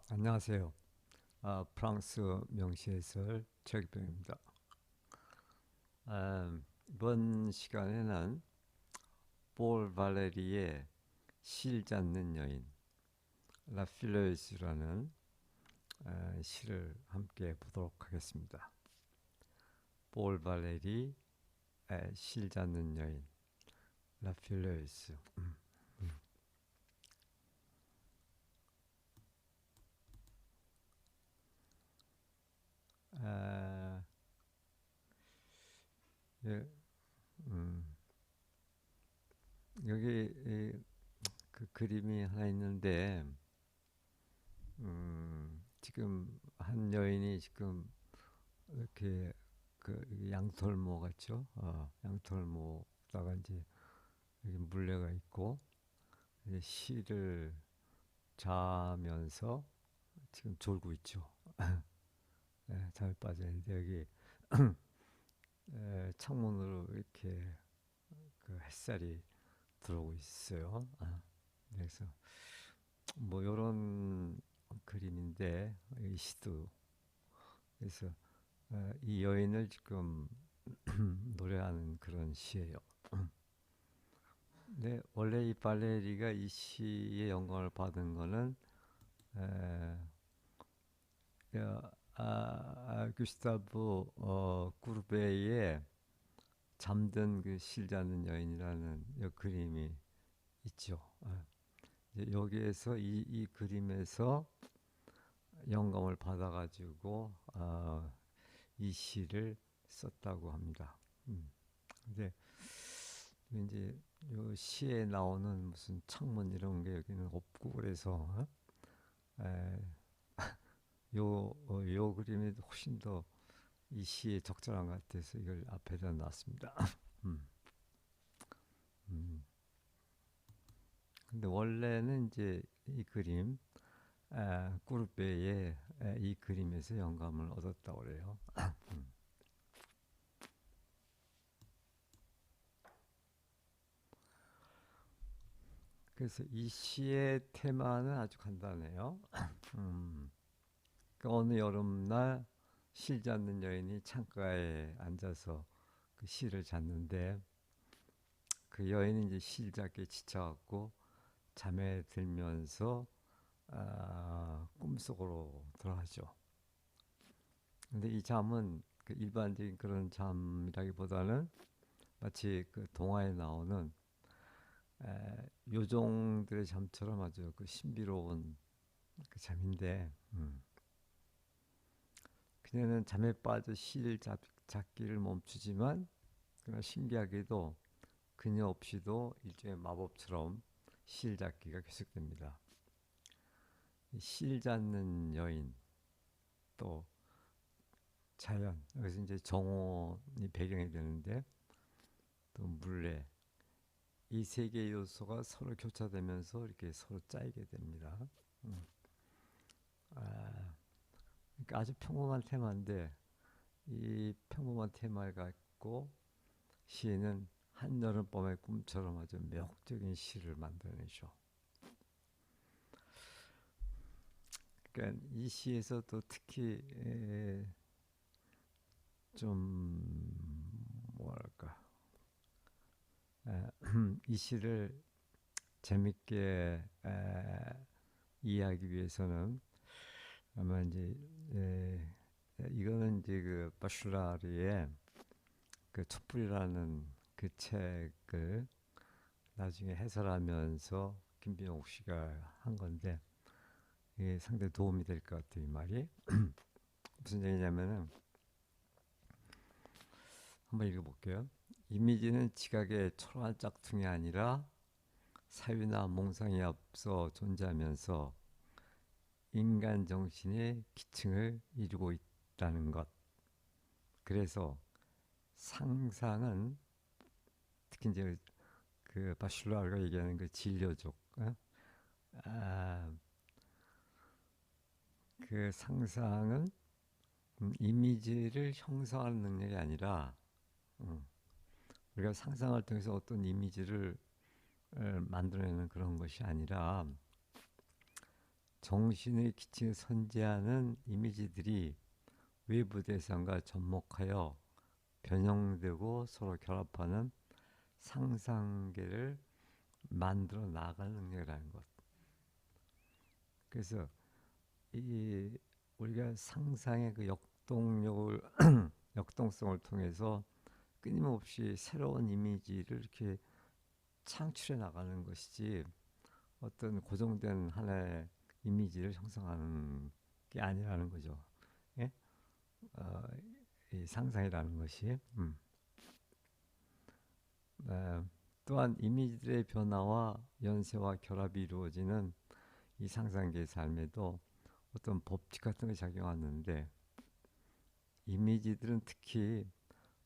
안녕하세요. 프랑스 명시해설 최기병입니다. 이번 시간에는 볼 발레리의 실 잡는 여인, 라필레스라는 시를 함께 보도록 하겠습니다. 볼 발레리 실 잡는 여인, 라필레스. 아, 예, 음, 여기 그 그림이 하나 있는데 지금 한 여인이 지금 이렇게 그 양털모 같죠? 양털모다가 이제 여기 물레가 있고 이제 실을 자면서 지금 졸고 있죠. 네, 잘 빠져 있는데 여기 창문으로 이렇게 그 햇살이 들어오고 있어요. 그래서 뭐 이런 그림인데 이 시도 그래서 이 여인을 지금 노래하는 그런 시예요. 네, 원래 이 발레리가 이 시의 영감을 받은 거는 에, 구스타브 쿠르베이의 잠든 그 실자는 여인이라는 이 그림이 있죠. 이제 여기에서 이 그림에서 영감을 받아가지고 이 시를 썼다고 합니다. 근데 이제 요 시에 나오는 무슨 창문 이런 게 여기는 없고 그래서 에, 요 그림이 훨씬 더 이 시에 적절한 것 같아서 이걸 앞에다 놨습니다. 음, 음. 근데 원래는 이제 이 그림, 꾸르베의 이 그림에서 영감을 얻었다고 그래요. 그래서 이 시의 테마는 아주 간단해요. 음, 그 어느 여름날 실 잡는 여인이 창가에 앉아서 그 실을 잡는데 그 여인이 이제 실 잡기에 지쳐갖고 잠에 들면서 꿈속으로 들어가죠. 근데 이 잠은 그 일반적인 그런 잠이라기보다는 마치 그 동화에 나오는 요정들의 잠처럼 아주 그 신비로운 그 잠인데 그녀는 잠에 빠져 잡기를 멈추지만 그러나 신기하게도 그녀 없이도 일종의 마법처럼 실 잡기가 계속됩니다. 실 잡는 여인 또 자연 여기서 이제 정원이 배경이 되는데 또 물레 이 세 개의 요소가 서로 교차되면서 이렇게 서로 짜이게 됩니다. 음. 아, 그러니까 아주 평범한 테마인데 이 평범한 테마를 갖고 시인은 한여름밤의 꿈처럼 아주 매혹적인 시를 만들어내죠. 그러니까 이 시에서 또 특히 좀 뭐랄까 이 시를 재밌게 이해하기 위해서는 아마 이제 이거는 이제 그 바슐라르의 그 촛불이라는 그 책을 나중에 해설하면서 김병옥 씨가 한 건데 이게 상당히 도움이 될 것 같아요, 이 말이. 무슨 얘기냐면은 한번 읽어볼게요. 이미지는 지각의 초라한 짝퉁이 아니라 사유나 몽상에 앞서 존재하면서 인간 정신의 기층을 이루고 있다는 것. 그래서 상상은 특히 이제 그 바슐라르가 얘기하는 그 진료족, 아, 그 상상은 이미지를 형성하는 능력이 아니라 음, 우리가 상상을 통해서 어떤 이미지를 만들어내는 그런 것이 아니라 정신의 기층에 선재하는 이미지들이 외부 대상과 접목하여 변형되고 서로 결합하는 상상계를 만들어 나가는 능력이라는 것. 그래서 이 우리가 상상의 그 역동력을 역동성을 통해서 끊임없이 새로운 이미지를 이렇게 창출해 나가는 것이지 어떤 고정된 하나의 이미지를 형성하는 게 아니라는 거죠. 예? 어, 이 상상이라는 것이. 네. 또한 이미지들의 변화와 연쇄와 결합이 이루어지는 이 상상계의 삶에도 어떤 법칙 같은 게 작용하는데 이미지들은 특히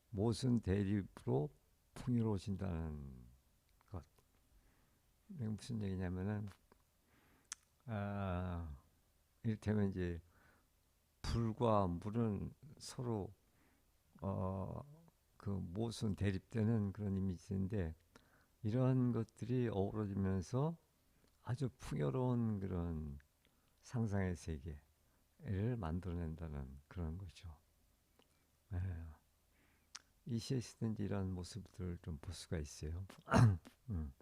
모순 대립으로 풍요로워진다는 것. 이게 무슨 얘기냐면은 아, 이를테면 이제 불과 물은 서로 어, 그 모순 대립되는 그런 이미지인데 이런 것들이 어우러지면서 아주 풍요로운 그런 상상의 세계를 만들어낸다는 그런 거죠. 예. 이 시에서든지 이런 모습들을 좀 볼 수가 있어요. 음.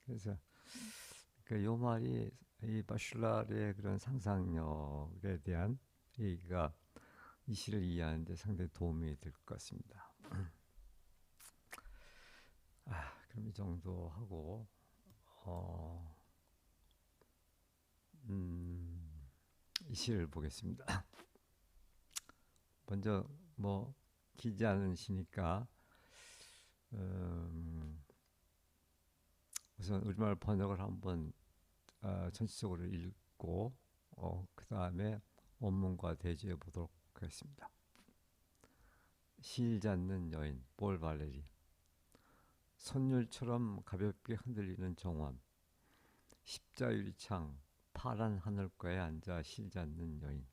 그래서 그요 말이 이 바슐라르의 그런 상상력에 대한 얘기가 이 시를 이해하는데 상당히 도움이 될 것 같습니다. 그럼 이 정도 하고 어, 이 시를 보겠습니다. 먼저 뭐 기지 않은 시니까 음, 우선 우리말 번역을 한번 전체적으로 읽고 그 다음에 원문과 대조해 보도록 하겠습니다. 실 잡는 여인 볼 발레리 선율처럼 가볍게 흔들리는 정원 십자유리창 파란 하늘가에 앉아 실 잡는 여인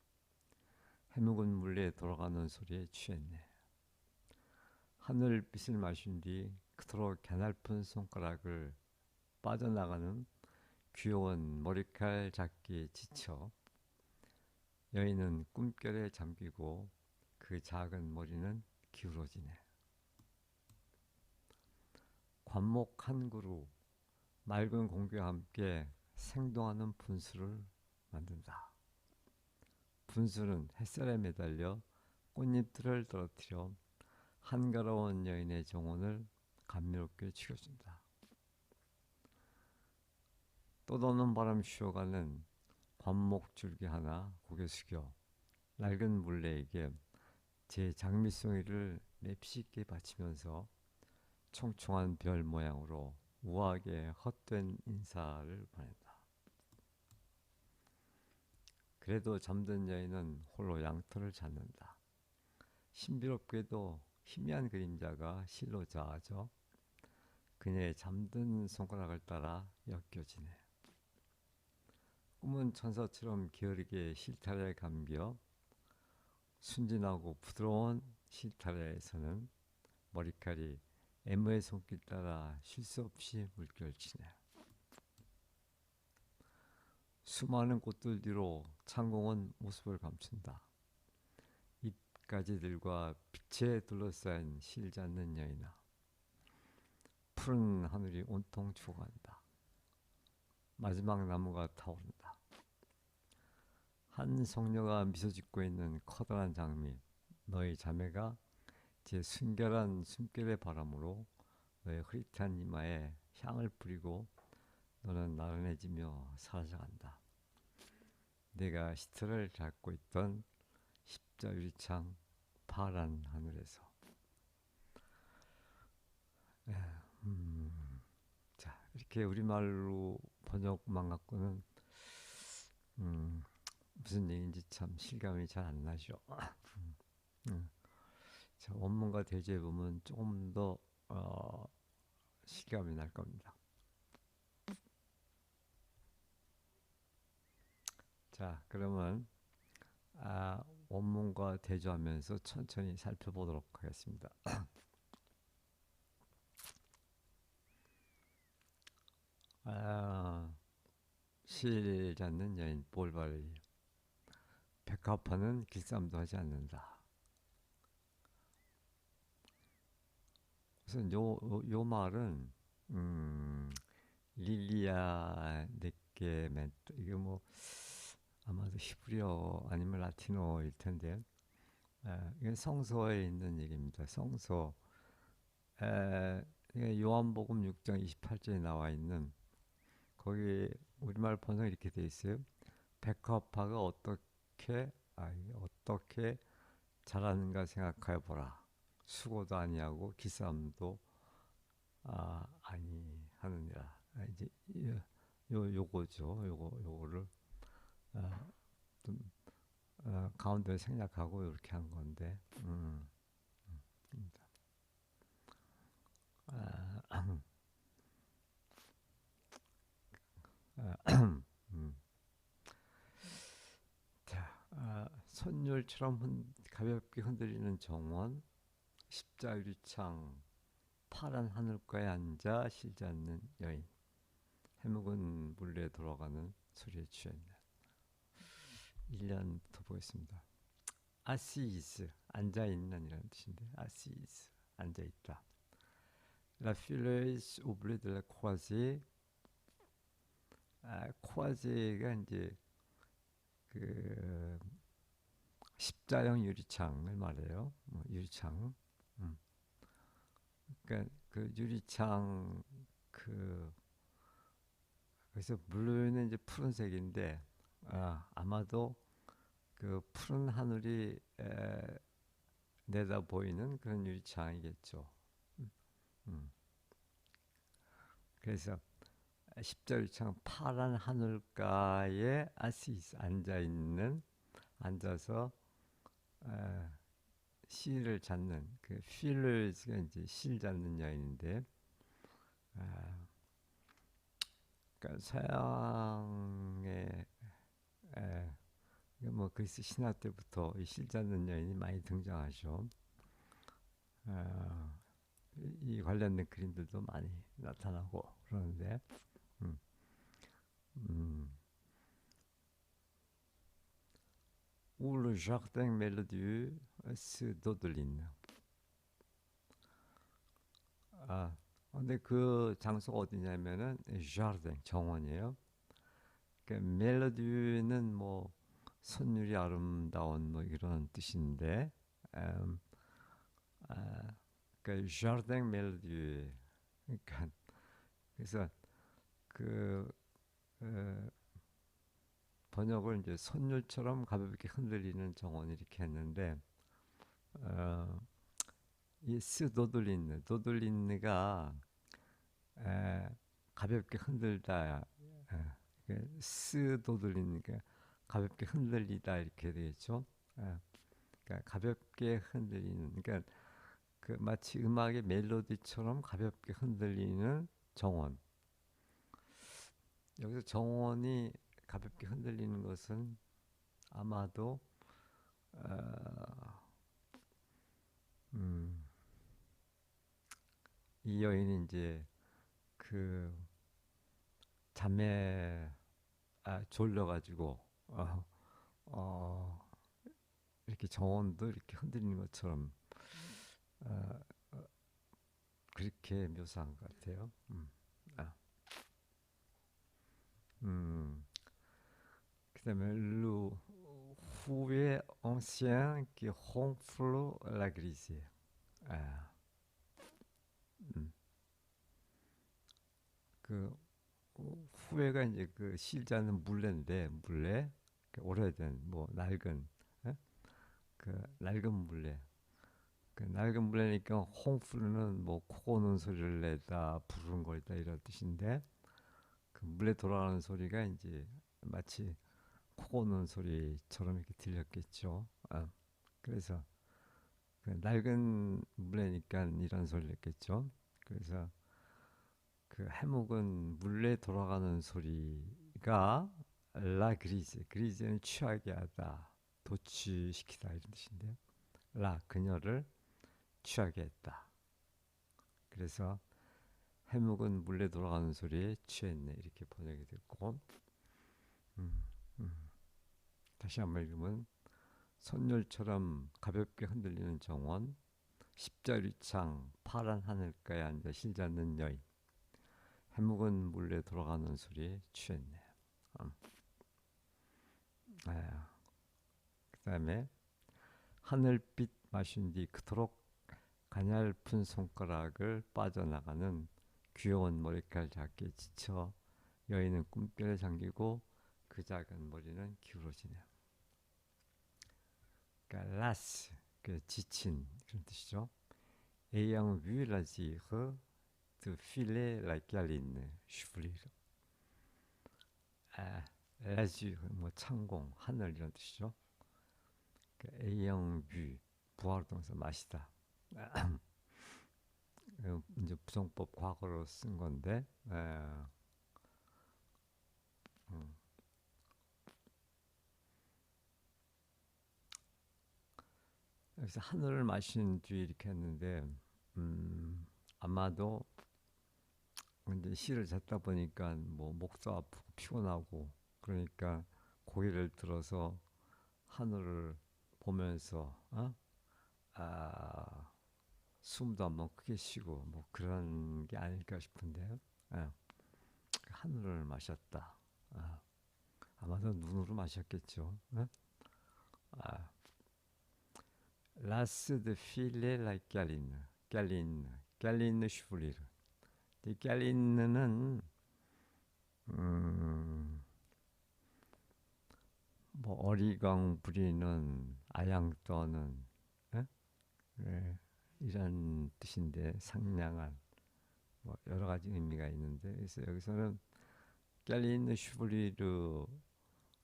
해묵은 물에 돌아가는 소리에 취했네. 하늘빛을 마신 뒤 그토록 가냘픈 손가락을 빠져나가는 귀여운 머리칼 잡기에 지쳐 여인은 꿈결에 잠기고 그 작은 머리는 기울어지네. 관목 한 그루 맑은 공기와 함께 생동하는 분수를 만든다. 분수는 햇살에 매달려 꽃잎들을 떨어뜨려 한가로운 여인의 정원을 감미롭게 죽여준다. 떠도는 바람 쉬어가는 관목줄기 하나 고개 숙여 낡은 물레에게 제 장미송이를 맵시 있게 바치면서 총총한 별 모양으로 우아하게 헛된 인사를 보낸다. 그래도 잠든 여인은 홀로 양털을 찾는다. 신비롭게도 희미한 그림자가 실로 자아져 그녀의 잠든 손가락을 따라 엮여지네. 꿈은 천사처럼 게으르게 실타래에 감겨 순진하고 부드러운 실타래에서는 머리칼이 애무의 손길 따라 쉴 수 없이 물결치네. 수많은 꽃들 뒤로 창공은 모습을 감춘다. 잎가지들과 빛에 둘러싸인 실 잡는 여인아. 푸른 하늘이 온통 죽어간다. 마지막 나무가 타오른다. 한 성녀가 미소 짓고 있는 커다란 장미. 너의 자매가 제 순결한 숨결의 바람으로 너의 흐릿한 이마에 향을 뿌리고 너는 나른해지며 사라져간다. 내가 시트를 잡고 있던 십자유리창 파란 하늘에서. 자, 이렇게 우리말로 번역만 갖고는 무슨 얘기인지 참 실감이 잘 안 나죠. 자, 원문과 대조해 보면 조금 더 실감이 날 겁니다. 자, 그러면 원문과 대조하면서 천천히 살펴보도록 하겠습니다. 실 잡는 여인 볼바리. 백합화는 길쌈도 하지 않는다. 그래서 요 말은 음, 릴리아 네게 멘토 이게 뭐 아마도 히브리어 아니면 라틴어일 텐데 이게 성서에 있는 얘기입니다. 성서 이게 요한복음 6장 28절에 나와 있는 거기 우리말 번역이 이렇게 돼 있어요. 백합화가 이게 어떻게 자라는가 생각해 보라. 수고도 아니하고 기싸움도 아니하느니라. 이제 요거죠. 요거를 아, 좀 가운데 생략하고 이렇게 한 건데. 아, 음. 자, 선율처럼 가볍게 흔들리는 정원, 십자유리창, 파란 하늘가에 앉아 쉬지 않는 여인, 해묵은 물레 돌아가는 소리에 취했네. 1년부터 보겠습니다. 아시스, 앉아있는 이라는 뜻인데, 아시스, 앉아있다. La fileuse oublie de la croisée. croisé가 이제 그 십자형 유리창을 말해요. 뭐 유리창. 음. 그러니까 그 유리창 그 그래서 블루는 이제 푸른색인데 아마도 그 푸른 하늘이 내다 보이는 그런 유리창이겠죠. 음. 음. 그래서 십자유리창 파란 하늘가에 아시스 앉아서 에, 실을 잡는 그 필러스가 이제 실 잡는 여인인데 아, 그러니까 서양의 뭐 그리스 신화 때부터 이 실 잡는 여인이 많이 등장하죠. 아, 이 관련된 그림들도 많이 나타나고 그러는데 음, 음. Où le jardin mélodieux se dodeline. 아, 근데 그 장소가 어디냐면은 jardin 정원이에요. 그 멜로디는 뭐 선율이 아름다운 뭐 이런 뜻인데, 음, 그 jardin 멜로디, 그러니까 그래서 그 어, 번역을 이제 선율처럼 가볍게 흔들리는 정원 이렇게 했는데, 어, 이 스도들린느가 에, 가볍게 흔들다 스도들리니까 가볍게 흔들리다 이렇게 되겠죠. 그러니까 가볍게 흔들리는 그러니까 그 마치 음악의 멜로디처럼 가볍게 흔들리는 정원. 여기서 정원이 가볍게 흔들리는 것은 아마도 어, 음, 이 여인이 이제 그 잠에 졸려가지고 어, 이렇게 정원도 이렇게 흔들리는 것처럼 어, 그렇게 묘사한 것 같아요. 아, 그다음에 le fouet ancien qui ronfle la grise. 아, 음, 그 후회가 이제 그 실자는 물레인데 물레 그 오래된 뭐 낡은 그 낡은 물레 그 낡은 물레니까 홍프는 뭐 코 고는 소리를 내다 부르는 거다 이런 뜻인데 그 물레 돌아가는 소리가 이제 마치 코 고는 소리처럼 이렇게 들렸겠죠. 그래서 그 낡은 물레니까 이런 소리를 냈겠죠. 그래서 그 해묵은 물레 돌아가는 소리가 라 그리즈 그리즈는 취하게 하다 도취시키다 이런 뜻인데요. 라 그녀를 취하게 했다. 그래서 해묵은 물레 돌아가는 소리에 취했네 이렇게 번역이 됐고 음, 음. 다시 한번 읽으면 선율처럼 가볍게 흔들리는 정원, 십자리창 파란 하늘가에 앉아 실 잡는 여인, 해묵은 물에 돌아가는 소리에 취했네. 음. 아, 그다음에 하늘빛 마신 뒤 그토록 가냘픈 손가락을 빠져나가는 귀여운 머리칼 잡기에 지쳐 여인은 꿈결에 잠기고 그 작은 머리는 기울어지네요. 그러니까 라스, 그 지친 그런 뜻이죠. Ayant vu l'azir de filer la câline, 슈플리르. 아, 라즈르 뭐 창공, 하늘 이런 뜻이죠. 그러니까 Ayant vu 부하로 동사 마시다. 이제 부정법 과거로 쓴 건데, 음, 여기서 하늘을 마신 뒤 이렇게 했는데, 아마도 이제 시를 듣다 보니까 뭐 목도 아프고 피곤하고 그러니까 고개를 들어서 하늘을 보면서 아, 숨도 한번 크게 쉬고 뭐 그런 게 아닐까 싶은데요. 예, 하늘을 마셨다. 아, 아마도 눈으로 마셨겠죠. 예? 아, 라스 드 필레 라 꺄리느 꺄리느 슈플리르. 이 꺄리느는 음, 뭐 어리광 부리는 아양 떠는 예? 예, 이런 뜻인데 상냥한 뭐 여러 가지 의미가 있는데 그래서 여기서는 깰린 슈블리르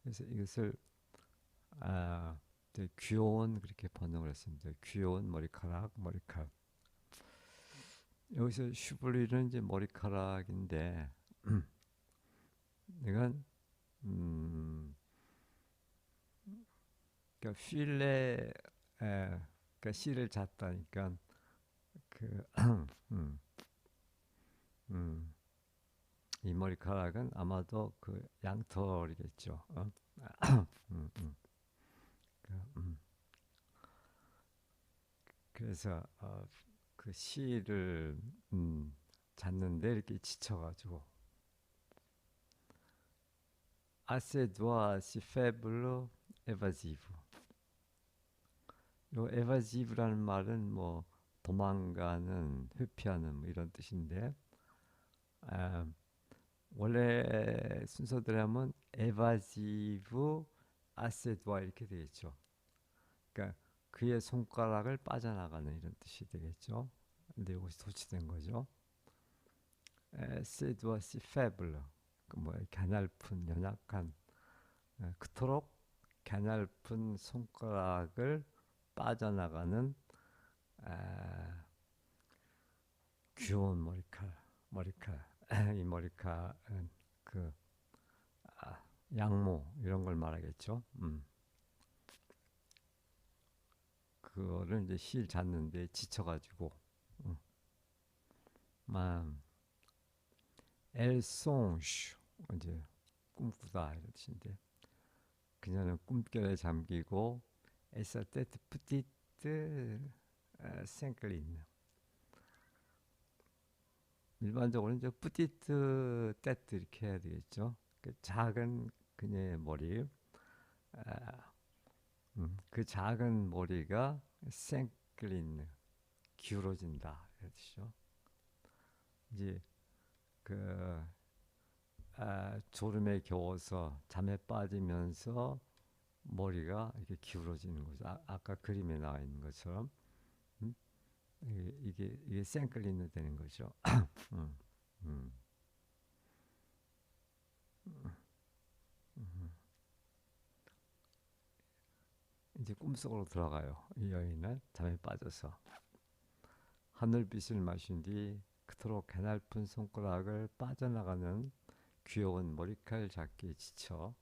그래서 이것을 되게 귀여운 그렇게 번역을 했습니다. 귀여운 머리카락 여기서 슈블리는 이제 머리카락인데 이건 음, 그러니까 필레 그러니까 씨를 잤다니까 그 음, 음, 이 머리카락은 아마도 그 양털이겠죠. 음, 음, 그, 그래서 그 씨를 잤는데 이렇게 지쳐가지고 assez doit si faible évasive. 요 évasive라는 말은 뭐 도망가는, 회피하는 뭐 이런 뜻인데 아, 원래 순서대로 하면 évasive assez doit 이렇게 되겠죠. 그러니까 그의 손가락을 빠져나가는 이런 뜻이 되겠죠. 근데 이것이 도치된 거죠. assez doit si faible. 뭐 가냘픈 연약한 그토록 가냘픈 손가락을 빠져나가는 아, 귀여운 머리칼 이 머리칼은 그 양모 이런 걸 말하겠죠. 그거를 이제 실 잤는데 지쳐가지고 음, elle songe 이제 꿈꾸다 이런 뜻인데 그녀는 꿈결에 잠기고 elle sa tête petite s'incline. 일반적으로 이제 뿌띠트 떼트 이렇게 해야 되겠죠. 그 작은 그녀의 머리, 아, 그 작은 머리가 생클린 기울어진다 이런 뜻이죠. 이제 그 졸음에 겨워서 잠에 빠지면서 머리가 이렇게 기울어지는 거죠. 아까 그림에 나와 있는 것처럼 음? 이게 생클린이 되는 거죠. 음, 음, 음. 이제 꿈속으로 들어가요. 이 여인은 잠에 빠져서 하늘빛을 마신 뒤 그토록 가냘픈 손가락을 빠져나가는 귀여운 머리칼 잡기에 지쳐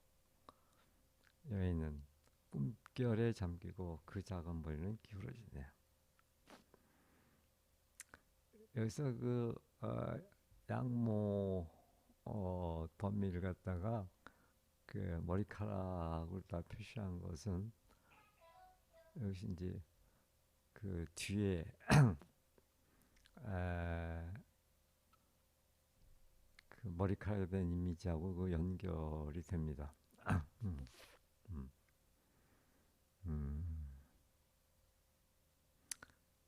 여인은 꿈결에 잠기고 그 작은 머리는 기울어지네요. 여기서 그 양모 덤미를 갖다가 그 머리카락을 다 표시한 것은 여기 이제 그 뒤에 에, 그 머리카락에 대한 이미지하고 그 연결이 됩니다. 음, 음, 음.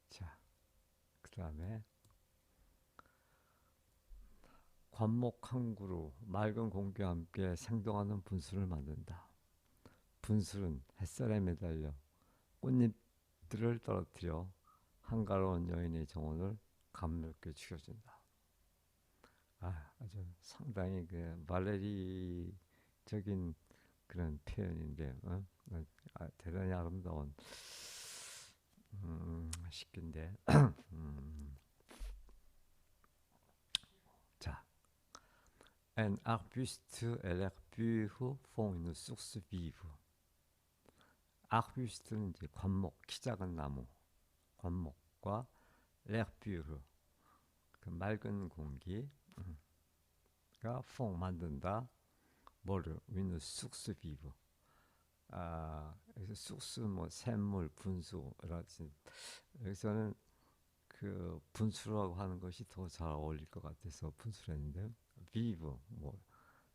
자, 그 다음에 관목 한 그루 맑은 공기와 함께 생동하는 분수를 만든다. 분수는 햇살에 매달려 꽃잎들을 떨어뜨려 한가로운 여인의 정원을 감미롭게 죽여준다. 아주 상당히 그 발레리적인 그런 표현인데, 대단히 아름다운 시인데. 자, un arbuste et l'herbe font une source vive. arbuste는 이제 관목, 키 작은 나무, 관목과 l'herbe, 그 맑은 공기가 font 만든다. 뭐를? une source vive. 여기서 source 뭐 샘물, 분수라지. 여기서는 그 분수라고 하는 것이 더 잘 어울릴 것 같아서 분수를 했는데, vive 뭐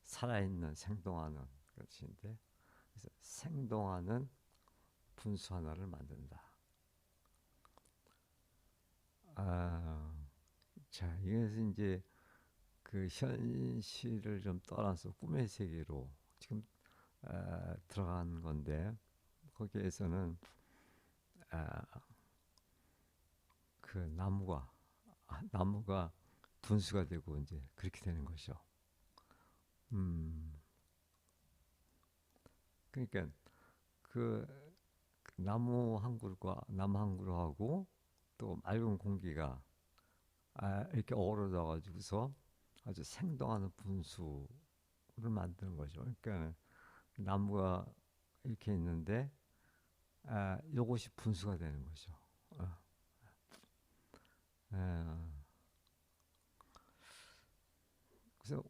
살아있는, 생동하는 것인데, 그래서 생동하는 분수 하나를 만든다. 자, 이것은 이제 그 현실을 좀 떠나서 꿈의 세계로 지금 들어간 건데, 거기에서는 아, 그 나무가 분수가 되고 이제 그렇게 되는 것이죠. 그러니까 그 나무 한 그루하고 또 맑은 공기가 이렇게 어우러져 가지고서 아주 생동하는 분수를 만드는 거죠. 그러니까 나무가 이렇게 있는데 요것이 분수가 되는 거죠. 어, 어. 그래서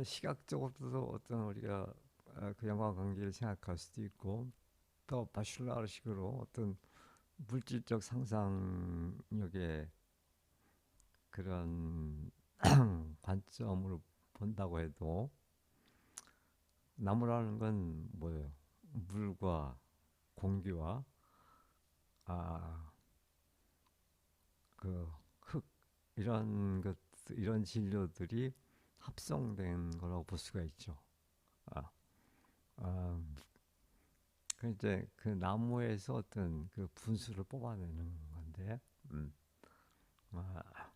시각적으로도 어떤 우리가 그 영화 관계를 생각할 수도 있고, 또 바슐라르식으로 어떤 물질적 상상력의 그런 관점으로 본다고 해도, 나무라는 건 뭐예요? 물과 공기와 아, 그 흙, 이런 것, 이런 진료들이 합성된 거라고 볼 수가 있죠. 아, 아, 그 이제 그 나무에서 어떤 그 분수를 뽑아내는 건데, 아,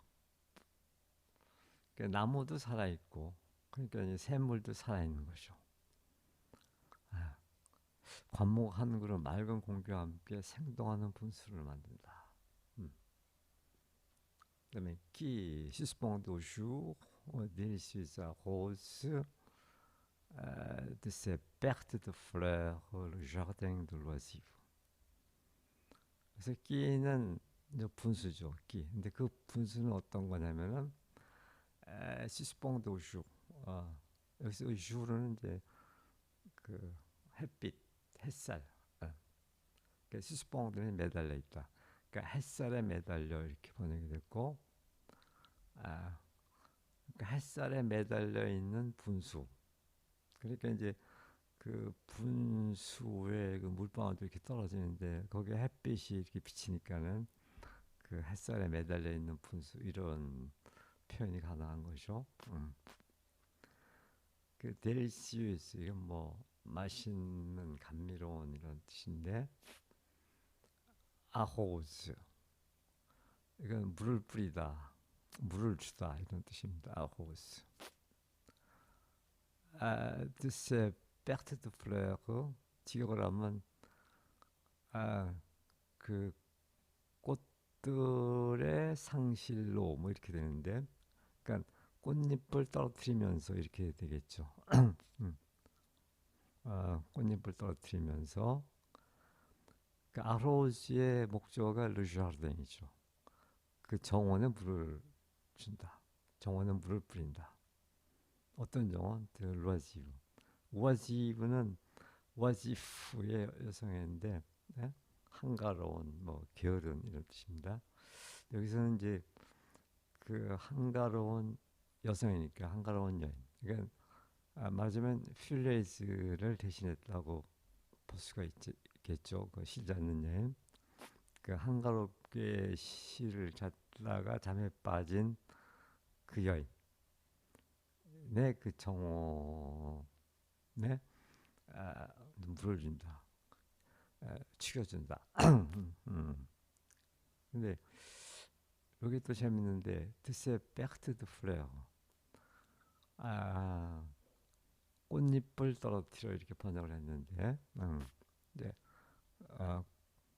그 나무도 살아 있고, 그러니까 이제 샘물도 살아 있는 거죠. 아, 관목 한 그루 맑은 공기와 함께 생동하는 분수를 만든다. 그다음에 qui suspend au jour délicieuse rose de ces pertes de fleurs le jardin de loisirs. 그래서 끼는 이제 분수죠. 끼. 근데 그 분수는 어떤 거냐면은 suspend au jour. 여기서 jour는 이제 그 햇빛, 햇살. 그 suspend는 매달려 있다. 그러니까 햇살에 매달려 이렇게 번역이 됐고, 아, 그러니까 햇살에 매달려 있는 분수. 그러니까 이제 그 분수에 그 물방울도 이렇게 떨어지는데 거기에 햇빛이 이렇게 비치니까는 그 햇살에 매달려 있는 분수, 이런 표현이 가능한 거죠. 그 델시우스, 이건 뭐 맛있는, 감미로운 이런 뜻인데, 아호즈, 이건 물을 뿌리다, 물을 주다, 이런 뜻입니다. 아호즈. de ces pertes de fleurs, 직역을 하면 그 꽃들의 상실로 뭐 이렇게 되는데, 그러니까 꽃잎을 떨어뜨리면서 이렇게 되겠죠. 음. 꽃잎을 떨어뜨리면서, 그 아로지의 목적어가 르샤르댕이죠. 그 정원에 물을 준다. 정원에 물을 뿌린다. 어떤 정원? 르와지브. 와지브는 와지프의 여성애인데 예? 한가로운 뭐 게으른 이런 뜻입니다. 여기서는 이제 그 한가로운 여성이니까 한가로운 여인. 그러니까 말하자면 퓰레이즈를 대신했다고 볼 수가 있겠죠. 그 시지 않는 여인. 그 한가롭게 시를 찾다가 잠에 빠진 그 여인의 그 정오에 물어준다, 죽여준다. 근데 여기 또 재밌는데 드세 백트 드 플레어 아 꽃잎을 떨어뜨려 이렇게 번역을 했는데 네, 아,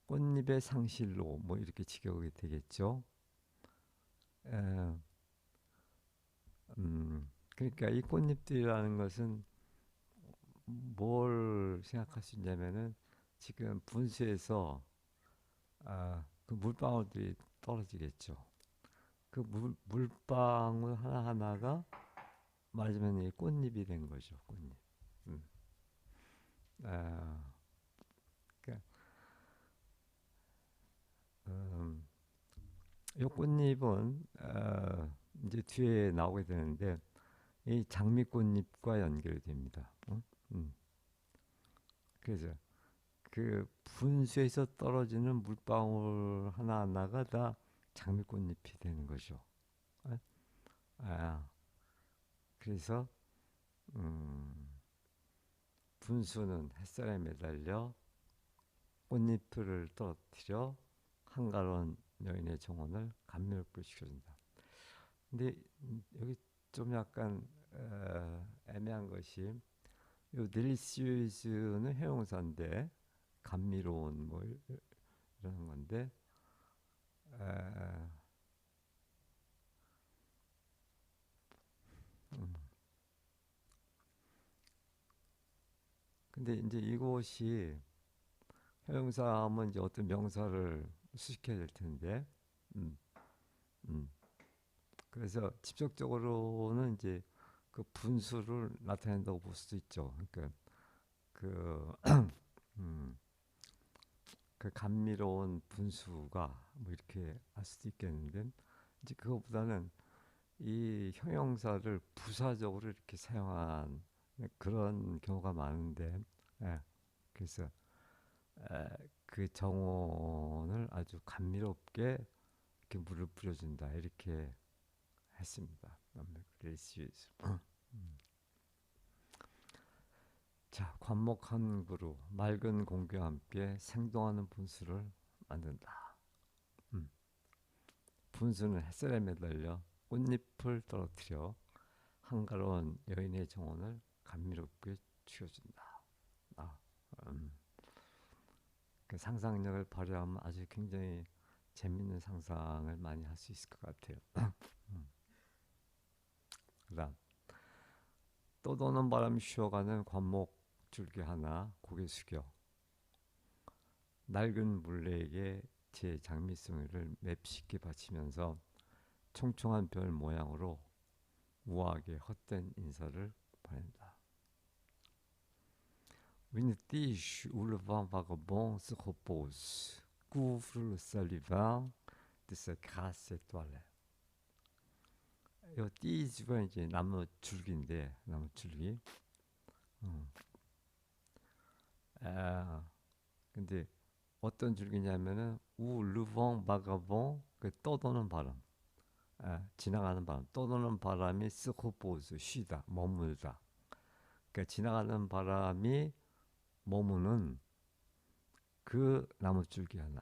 꽃잎의 상실로 뭐 이렇게 직역이 되겠죠. 에, 그러니까 이 꽃잎들이라는 것은 뭘 생각할 수 있냐면은 지금 분수에서 그 물방울들이 떨어지겠죠. 그 물방울 하나하나가 말하자면 이 꽃잎이 된 거죠. 꽃잎. 음. 아, 그러니까 이 꽃잎은 이제 뒤에 나오게 되는데 이 장미꽃잎과 연결이 됩니다. 그래서 그 분수에서 떨어지는 물방울 하나하나가 다 장미꽃잎이 되는 거죠. 아, 아, 그래서 음, 분수는 햇살에 매달려 꽃잎을 떨어뜨려 한가로운 여인의 정원을 감미롭게 시켜준다. 근데 여기 좀 약간 애매한 것이 요 델리시우스는 형용사인데 감미로운 뭐 이런 건데 에, 음. 근데 이제 이곳이 형용사하면 이제 어떤 명사를 수식해야 될 텐데 음, 음. 그래서 직접적으로는 이제 그 분수를 나타낸다고 볼 수도 있죠. 그러니까 그, 음, 그 감미로운 분수가 뭐 이렇게 할 수도 있겠는데 이제 그거보다는 이 형용사를 부사적으로 이렇게 사용한 그런 경우가 많은데 예, 그래서 그 정원을 아주 감미롭게 이렇게 물을 뿌려준다 이렇게 했습니다. 릴시우스. 자, 관목 한 그루 맑은 공기와 함께 생동하는 분수를 만든다. 음. 분수는 햇살에 매달려 꽃잎을 떨어뜨려 한가로운 여인의 정원을 감미롭게 추겨준다. 아, 음. 그 상상력을 발휘하면 아주 굉장히 재밌는 상상을 많이 할 수 있을 것 같아요. 그다음 또 도는 바람이 쉬어가는 관목 줄기 하나 고개 숙여 낡은 물레에게 제 장미송이를 맵쉽게 바치면서 총총한 별 모양으로 우아하게 헛된 인사를 보낸다. Une tige où le vent vagabond se repose, couvre le salivaire de sa grasse étoile. 이 띠즈가 이제 나무 줄기인데 나무 줄기. 음. 근데 어떤 줄기냐면은 우 르봉 바가봉 그 떠도는 바람, 지나가는 바람, 떠도는 바람이 스코포즈 쉬다 머물다. 그러니까 지나가는 바람이 머무는 그 나무 줄기 하나.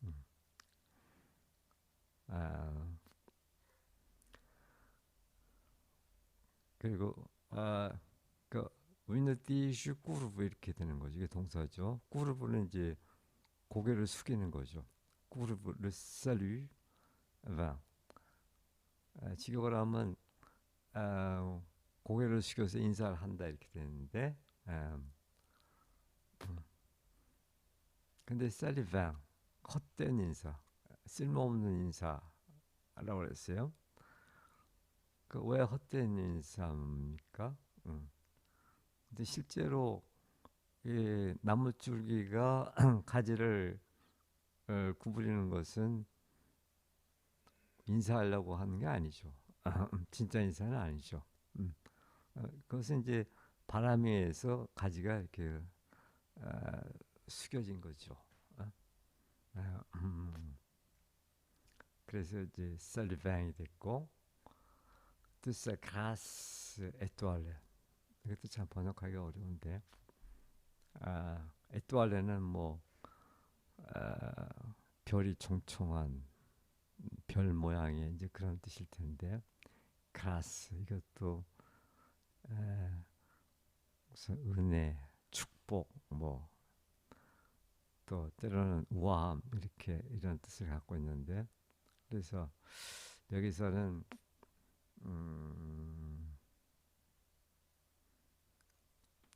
음. 아, 그리고 그 위너디슈 꾸르브 이렇게 되는 거죠. 이게 동사죠. 꾸르브는 이제 고개를 숙이는 거죠. 꾸르브 르 살루 바 직역을 하면 아, 고개를 숙여서 인사를 한다 이렇게 되는데 근데 살리방 헛된 인사 쓸모없는 인사라고 그랬어요. 그 왜 헛된 인사입니까? 음. 근데 실제로 이 나무줄기가 가지를 구부리는 것은 인사하려고 하는 게 아니죠. 진짜 인사는 아니죠. 음. 그것은 이제 바람에 의해서 가지가 이렇게 아, 숙여진 거죠. 어? 아, 그래서 이제 살리방이 됐고 뜻사 가스 에뚜알레 이것도 참 번역하기 어려운데 에뚜알레는 뭐 아, 별이 총총한 별 모양의 이제 그런 뜻일 텐데 가스 이것도 에, 무슨 은혜 축복 뭐 또 때로는 우아함 이렇게 이런 뜻을 갖고 있는데 그래서 여기서는 음,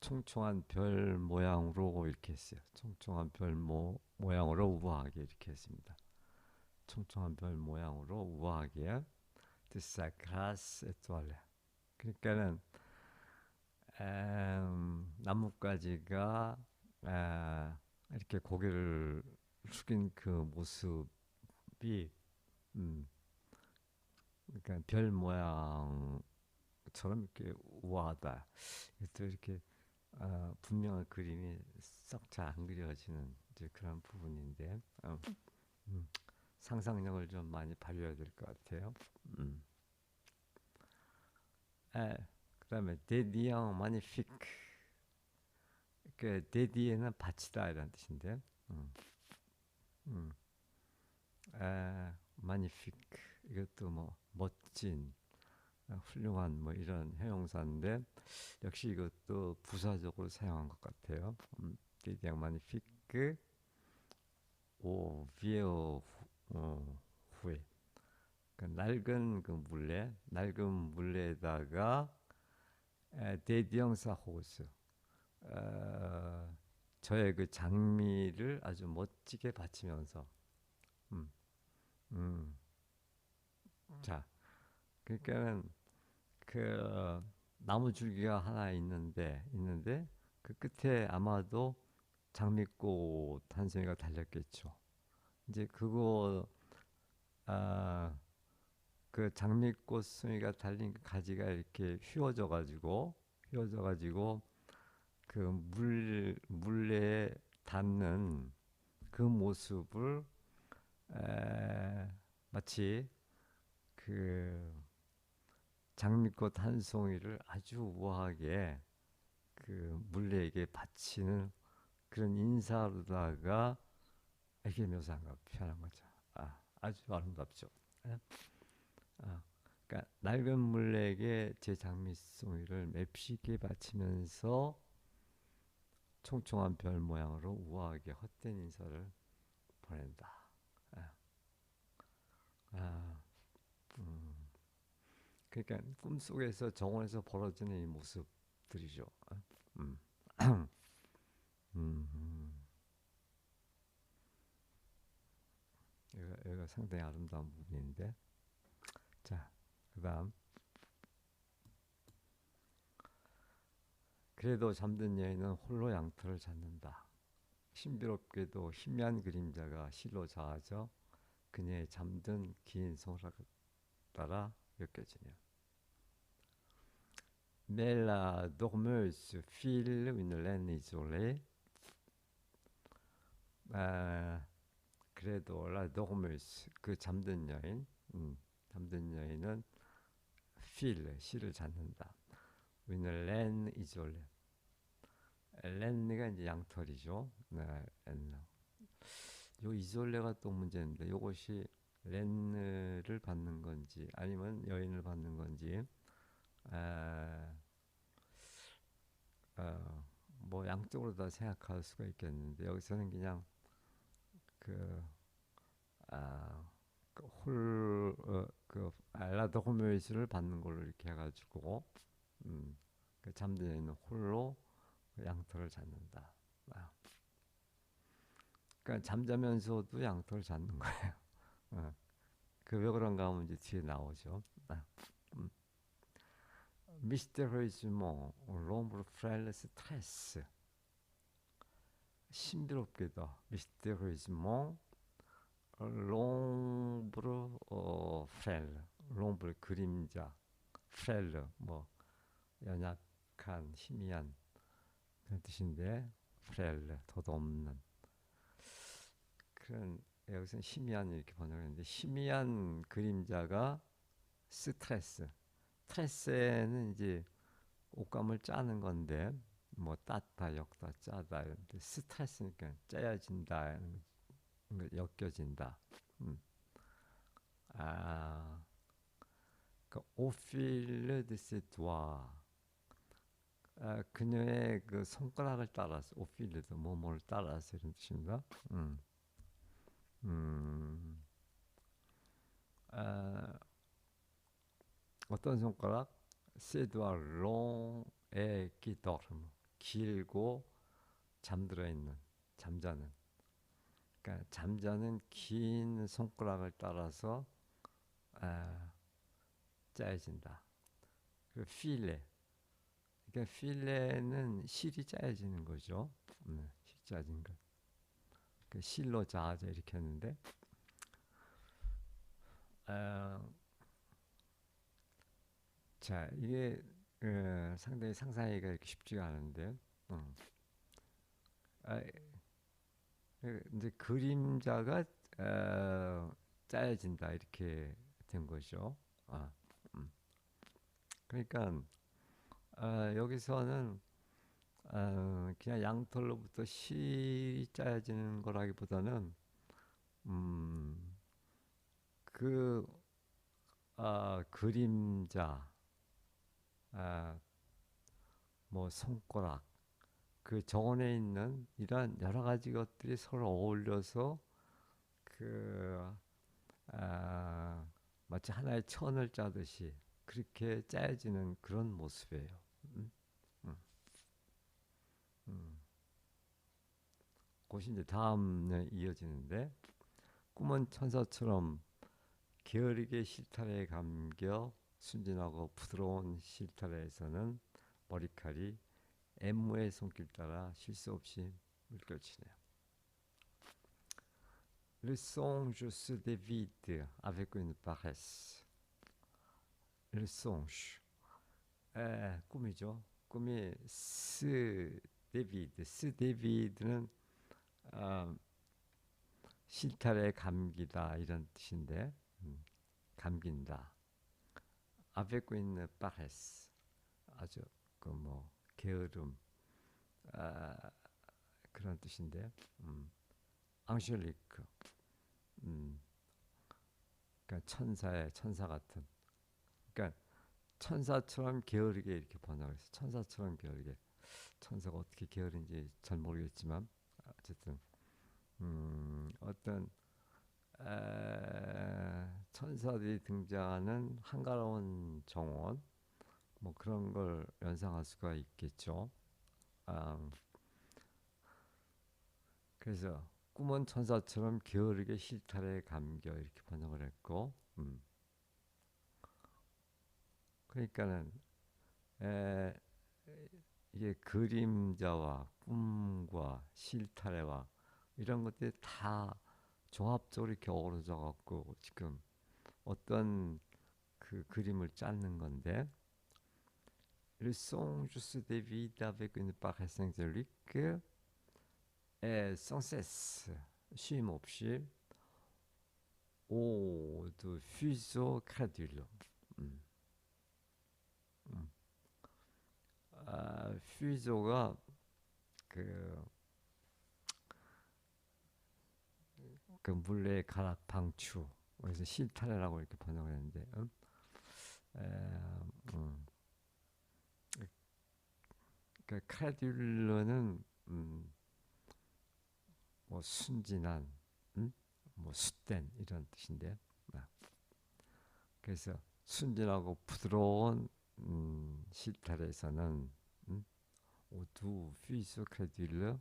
총총한 별 모양으로 이렇게 했어요. 총총한 별 모양으로 우아하게 이렇게 했습니다. 총총한 별 모양으로 우아하게 드사 그라스 에투알레 그러니까는 나뭇가지가 이렇게 고개를 숙인 그 모습이 음, 그러니까 별 모양처럼 이렇게 우아하다. 또 이렇게 분명한 그림이 썩 잘 안 그려지는 이제 그런 부분인데 음, 상상력을 좀 많이 발휘해야 될 것 같아요. 음. 그다음에 데디앙 마니피크 그 데디에는 바치다 이런 뜻인데 음, 음. 마니피크 이것도 뭐 멋진 훌륭한 뭐 이런 형용사인데 역시 이것도 부사적으로 사용한 것 같아요. 데디앙 마니피크 오 비에오 후에 그 낡은 그 물레 낡은 물레에다가 대디형사 호스 저의 그 장미를 아주 멋지게 바치면서 음, 음. 자 그러니까는 그 나무 줄기가 하나 있는데 그 끝에 아마도 장미꽃 한 송이가 달렸겠죠. 이제 그거 아, 그 장미꽃 송이가 달린 그 가지가 이렇게 휘어져 가지고 그 물에 닿는 그 모습을 마치 그 장미꽃 한 송이를 아주 우아하게 그 물레에게 바치는 그런 인사로다가 이렇게 묘사한 거 표현한 거죠. 아주 아름답죠. 예? 그러니까 낡은 물에게 제 장미송이를 맵시게 바치면서 총총한 별 모양으로 우아하게 헛된 인사를 보낸다. 아, 아, 음. 그러니까 꿈속에서 정원에서 벌어지는 이 모습들이죠. 음. 음. 여기가 상당히 아름다운 부분인데, 자, 그다음 그래도 잠든 여인은 홀로 양털을 찾는다. 신비롭게도 희미한 그림자가 실로 자아져 그녀의 잠든 긴 손가락 따라 엮여지네요. Mais la dormeuse file une laine isolée. 아, 그래도 la dormeuse 그 잠든 여인, 잠든 여인은 file 실을 찾는다. Une laine isolée. 렌가 이제 양털이죠. 네, 렌. 요 이솔레가 또 문제인데 요것이 렌을 받는 건지 아니면 여인을 받는 건지 아, 뭐 양쪽으로 다 생각할 수가 있겠는데 여기서는 그냥 그, 아, 그 알라드 호메이스를 받는 걸로 이렇게 해가지고 그 잠들어 있는 홀로 그 양털을 잡는다. 아, 그러니까 잠자면서도 양털을 잡는 거예요. 그 왜 그런가 하면 이제 뒤에 나오죠. 아, 음. mystérieusement l'ombre frêle stress. 신비롭게도 mystérieusement l'ombre frêle, l'ombre 그림자, frêle 뭐 연약한 희미한 그런 뜻인데 frêle 덧없는 그런 여기서 희미한 이렇게 번역했는데 희미한 그림자가 스트레스. 스트레스에는 이제 옷감을 짜는 건데 뭐 따다, 역다, 짜다 이런데 스트레스니까 짜여진다, 엮여진다. 음. 아, 그 오필르 드세두아. 그녀의 그 손가락을 따라서 오필르도 뭐뭐를 따라서 이런 뜻입니다. 음. 아, 어떤 손가락? 세두아 롱에 끼도르 길고 잠들어 있는 잠자는 그러니까 잠자는 긴 손가락을 따라서 아, 짜여진다. 그 필레 그러니까 필레는 실이 짜여지는 거죠. 실 짜진 것. 그 실로 자아져 이렇게 했는데 아, 자 이게 상당히 상상하기가 이렇게 쉽지가 않은데 아, 이제 그림자가 짜여진다 이렇게 된 거죠. 아, 그러니까 여기서는 그냥 양털로부터 실이 짜여지는 거라기보다는 음, 그 그림자, 아, 뭐 손가락, 그 정원에 있는 이런 여러 가지 것들이 서로 어울려서 그 아, 마치 하나의 천을 짜듯이 그렇게 짜여지는 그런 모습이에요. 음, 음, 음. 그것이 이제 다음에 이어지는데 꿈은 천사처럼 게으르게 실타래에 감겨 순진하고 부드러운 실타래에서는 머리칼이 엠무의 손길 따라 쉴 수 없이 물결치네요. Le songe se dévide avec une paresse. Le songe. 꿈이죠. 꿈이 스 데비드. 스 데비드는 실타래 감기다 이런 뜻인데 감긴다. avec une paresse. 아주 그 뭐 게으름 아, 그런 뜻인데 앙젤리크. 그러니까 천사의 천사 같은. 그러니까 천사처럼 게으르게 이렇게 번역해서 천사처럼 게으르게 천사가 어떻게 게으른지 잘 모르겠지만 어쨌든 어떤 천사들이 등장하는 한가로운 정원 뭐 그런 걸 연상할 수가 있겠죠. 아, 그래서 꿈은 천사처럼 게으르게 실타래에 감겨 이렇게 번역을 했고 그러니까는 에, 이게 그림자와 꿈과 실타래와 이런 것들이 다 종합적으로 이렇게 어우러져 갖고 지금 어떤 그 그림을 짜는 건데 Le songe se dévide avec une paresse angélique et sans cesse 쉼 없이 au de fuseau crédule fuseau가 그, 그 물레의 가락 방추 그래서 실타래라고 이렇게 번역을 했는데 그 크레듈러는 뭐 순진한 뭐 숫된 이런 뜻인데 그래서 순진하고 부드러운 실타래에서는 오두 휘스 크레듈러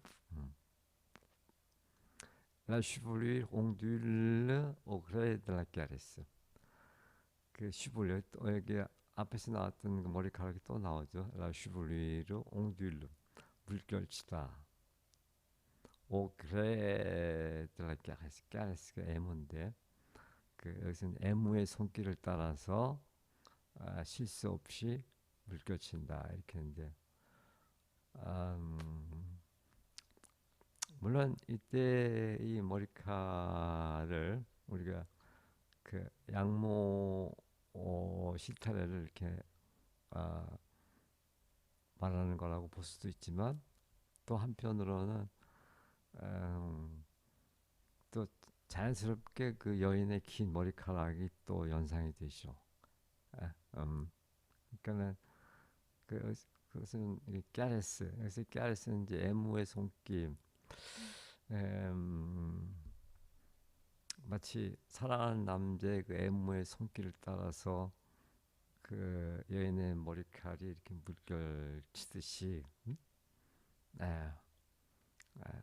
La chevelure ondule au gré de la caresse. 그 chevelure 여기 앞에서 나왔던 그 머리카락이 또 나오죠. La chevelure ondule, 물결치다. Au gré de la caresse, caresse가 애무인데 그 여기서는 애무의 손길을 따라서 실수 없이 물결친다 이렇게 했는데 음, 물론 이때 이 머리카락을 우리가 그 양모 실타래를 이렇게 아, 말하는 거라고 볼 수도 있지만 또 한편으로는 음, 또 자연스럽게 그 여인의 긴 머리카락이 또 연상이 되죠. 아, 그러니까는 그 그것은 이 까레스, 그래서 까레스는 이제 애무의 손길, 음, 마치 사랑하는 남자의 그 애무의 손길을 따라서 그 여인의 머리카락이 이렇게 물결 치듯이, 아, 아,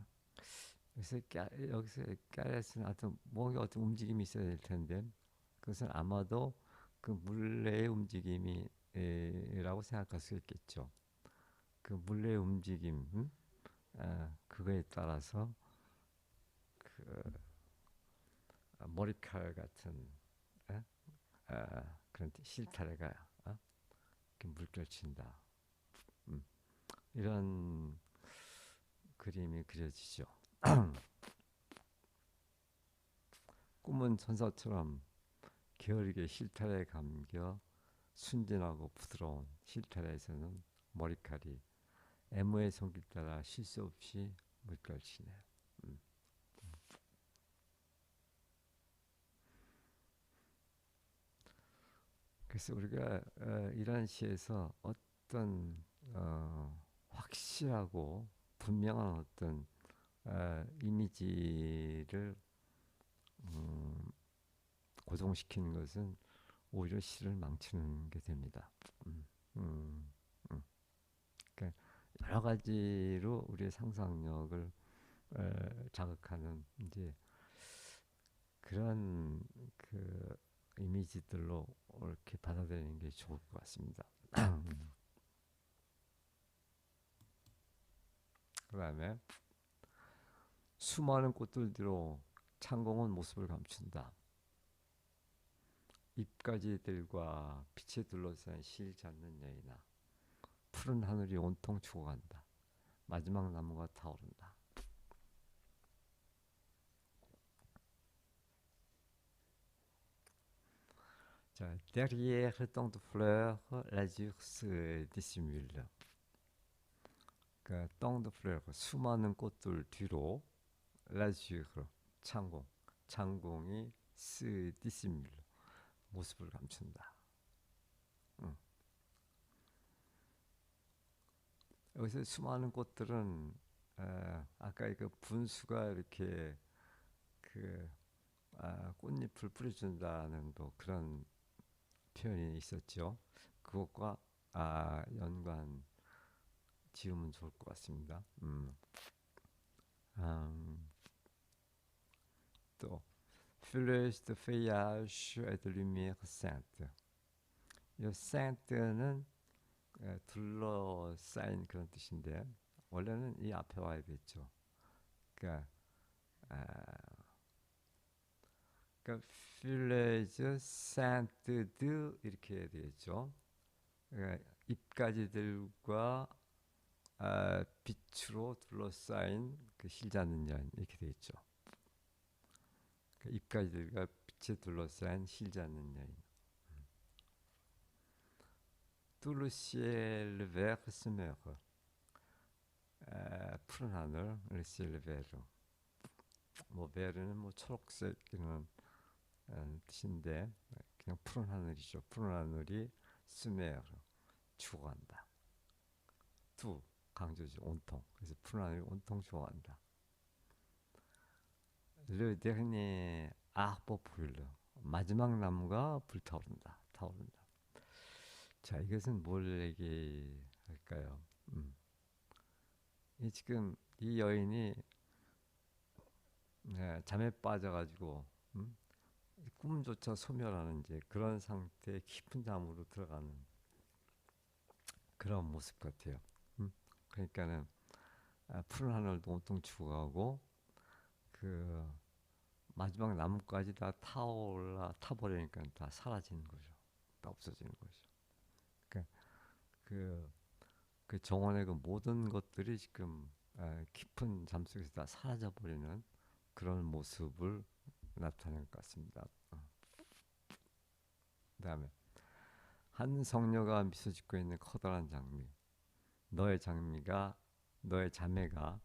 그래서 여기서 까레스는 하여튼 뭔가 어떤 움직임이 있어야 될 텐데 그것은 아마도 그 물레의 움직임이라고 생각할 수 있겠죠. 그 물레의 움직임, 그거에 따라서 그 머리칼 같은 에? 그런 실타래가 이렇게 물결친다. 음, 이런 그림이 그려지죠. 꿈은 천사처럼 게으르게 실타래에 감겨 순진하고 부드러운 실타래에서는 머리칼이 애무의 손길 따라 실수 없이 물결치네. 음. 그래서 우리가 이런 시에서 어떤 확실하고 분명한 어떤 이미지를 음, 고정시키는 것은 오히려 시를 망치는 게 됩니다. 음, 음, 음. 그러니까 여러 가지로 우리의 상상력을 자극하는 이제 그런 그 이미지들로 이렇게 받아들이는 게 좋을 것 같습니다. 그다음에 수많은 꽃들 뒤로 창공은 모습을 감춘다. 잎가지들과 빛에 둘러싼 실 잡는 여인아. 푸른 하늘이 온통 죽어간다. 마지막 나무가 타오른다. 자, derrière tant de fleurs, l'azur se dissimule. 그 tant de fleurs, 수많은 꽃들 뒤로 l'azur, 창공, 창공이 se dissimule, 모습을 감춘다. 응. 여기서 수많은 꽃들은 아까 그 분수가 이렇게 그 꽃잎을 뿌려준다는 또 그런 표현이 있었죠. 그것과 연관 지으면 좋을 것 같습니다. 음, 또 fleurs de feuillage et de lumière sainte. 이 sainte는 둘러싸인 그런 뜻인데 원래는 이 앞에 와야 겠죠. 그러니까 아, 그러니까 fleurs sainte de 이렇게 되겠죠. 그러니까 잎가지들과 빛으로 둘러싸인 그 실잡는 여인 이렇게 되겠죠. 그 잎가지들과 빛에 둘러싸인 실잡는 여인. Tout le ciel vert se meurt. 푸른 하늘, le ciel vert. 뭐 베르는 뭐 초록색이라는 뜻인데 그냥 푸른 하늘이죠. 푸른 하늘이 스메르 죽어간다. 두 강조죠. 온통. 그래서 푸른 하늘이 온통 죽어간다. Le dernier arbre brûle. 마지막 나무가 불타오른다. 타오른다. 자, 이것은 뭘 얘기할까요? 이 지금 이 여인이 잠에 빠져가지고 꿈조차 소멸하는 이제 그런 상태의 깊은 잠으로 들어가는 그런 모습 같아요. 그러니까는 푸른 하늘도 온통 죽어가고 그 마지막 나뭇가지 다 타올라 타버리니까 다 사라지는 거죠. 다 없어지는 거죠. 그러니까 그, 그 정원의 그 모든 것들이 지금 깊은 잠 속에서 다 사라져 버리는 그런 모습을 나타낸 것 같습니다. 그다음에 한 성녀가 미소 짓고 있는 커다란 장미. 너의 장미가 너의 자매가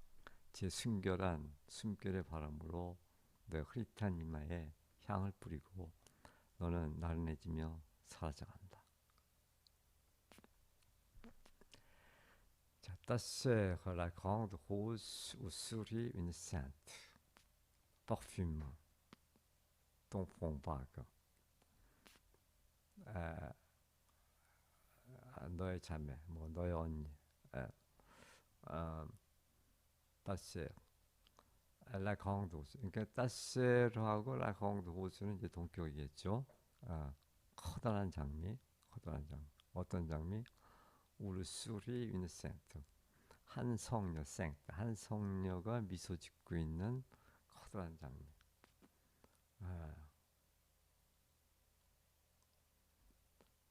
제 순결한 숨결의 바람으로 너의 흐릿한 이마에 향을 뿌리고 너는 나른해지며 사라져간다. 자, ta sœur, la grande rose aux souris une sainte, parfume ton front vague. 에, 너의 자매, 뭐 너의 언니, 에, 어, ta sœur, la grande rose. 그러니까 ta sœur하고 la grande rose는 이제 동격이겠죠. 커다란 장미, 커다란 장미. 어떤 장미? 울수리 윈센트. 한 성녀, 한 성녀가 미소 짓고 있는 커다란 장미. 아,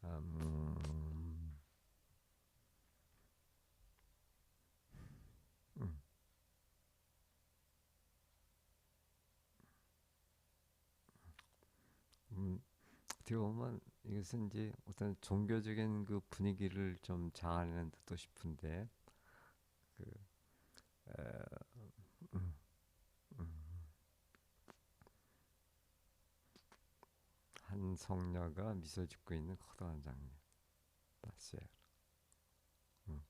음, 음, 어떻게 보면 이것은 이제 어떤 종교적인 그 분위기를 좀 자아내는 듯도 싶은데, 그, 에, 음, 음, 한 성녀가 미소 짓고 있는 커다란 장미. 따스엘. 음.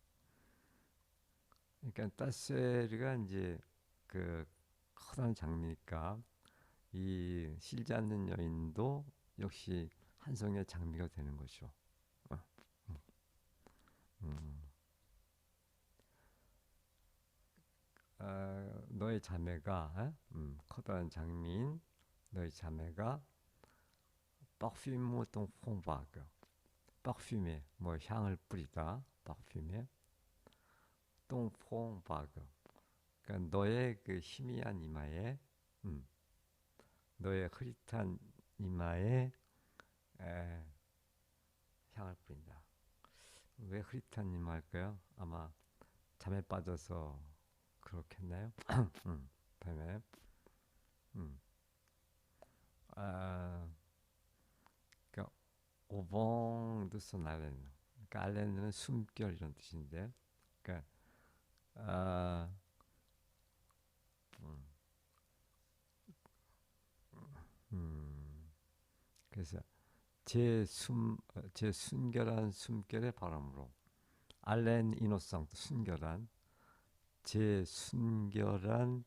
그러니까 따스엘이가 이제 그 커다란 장미니까 이 실지 않는 여인도 역시 한 성의 장미가 되는 거죠. 어, 음. 너의 자매가 커다란 장미인 너의 자매가 parfume ton front vague. parfume 뭐 향을 뿌리다. parfume ton front vague. 그러니까 너의 그 희미한 이마에 음, 너의 흐릿한 이마에 에, 향을 뿌린다. 왜 흐릿한 이마일까요? 아마 잠에 빠져서 그렇겠나요? 다음에 음. 아, 그러니까 오봉 드스 날레는 그러니까 알레는 숨결 이런 뜻인데 그러니까 아, 음, 음, 그래서 제 순결한 숨결의 바람으로 알렌 이노상트 순결한 제 순결한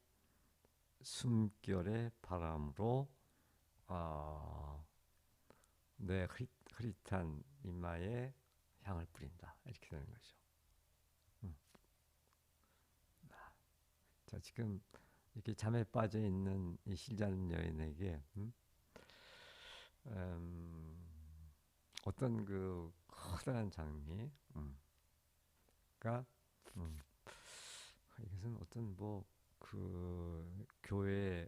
숨결의 바람으로 어, 내 흐릿한 이마에 향을 뿌린다 이렇게 되는 거죠. 음. 자 지금 이렇게 잠에 빠져 있는 이 실자는 여인에게 음, 어떤 그 커다란 장미가 이것은 어떤 뭐 그 교회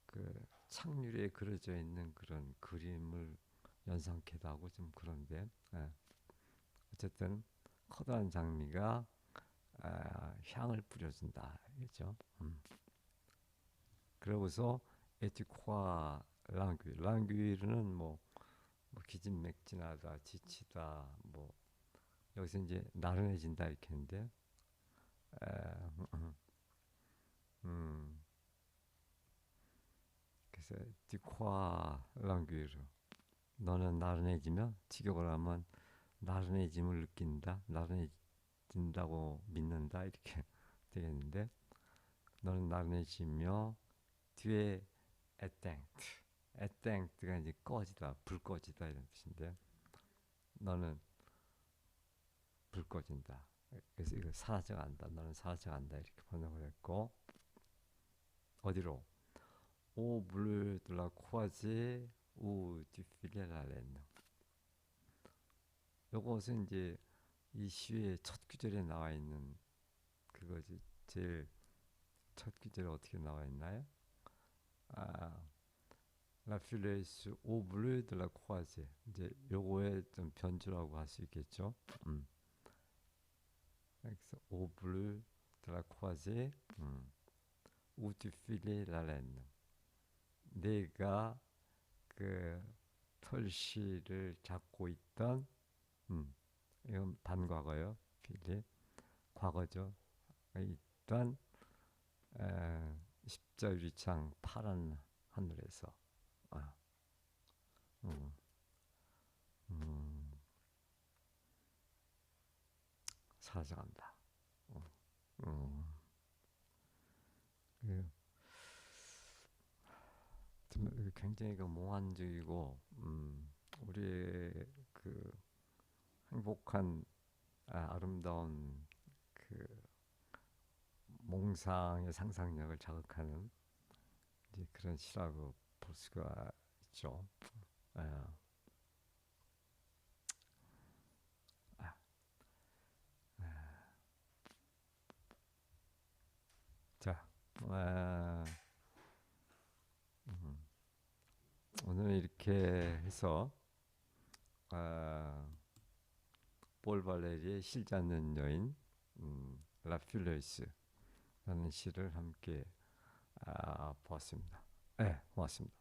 그 창률에 그려져 있는 그런 그림을 연상케도 하고 좀 그런데 어쨌든 커다란 장미가 향을 뿌려준다 그죠? 그러고서 에티콰 랑귀르는 뭐 기진맥진하다 지치다 뭐 여기서 이제 나른해진다 이렇게 했는데 음, 음, 그래서 디콰 랑귀르 너는 나른해지면 직역을 하면 나른해짐을 느낀다 나른해진다고 믿는다 이렇게 되겠는데 너는 나른해지며 뒤에 에땡트 에땡트가 이제 꺼지다 불 꺼지다 이런 뜻인데 너는 불 꺼진다 그래서 이거 사라져간다 너는 사라져간다 이렇게 번역을 했고 어디로 au bleu de la croisée où tu filais la laine. 요것은 이제 이 시의 첫 구절에 나와 있는 그거지. 제일 첫 구절에 어떻게 나와 있나요? 아, La filleuse au bleu de la croisée. 이제 요거의 좀 변주라고 할 수 있겠죠. 음. 그래서 au bleu de la croisée, où tu filais la laine. 내가 그 털실을 잡고 있던, 이건 반과거요. 필리 과거죠. 있던 십자유리창 파란 하늘에서 아, 음, 음, 사라져간다. 음, 그, 굉장히 그 몽환적이고 우리의 그 행복한 아름다운 그 몽상의 상상력을 자극하는 이제 그런 시라고 볼 수가 있죠. 아, 아, 자, 아, 오늘 이렇게 해서 아, 볼 발레리의 실지 않는 여인 라퓰레이스라는 시를 함께 보았습니다. 네, 고맙습니다.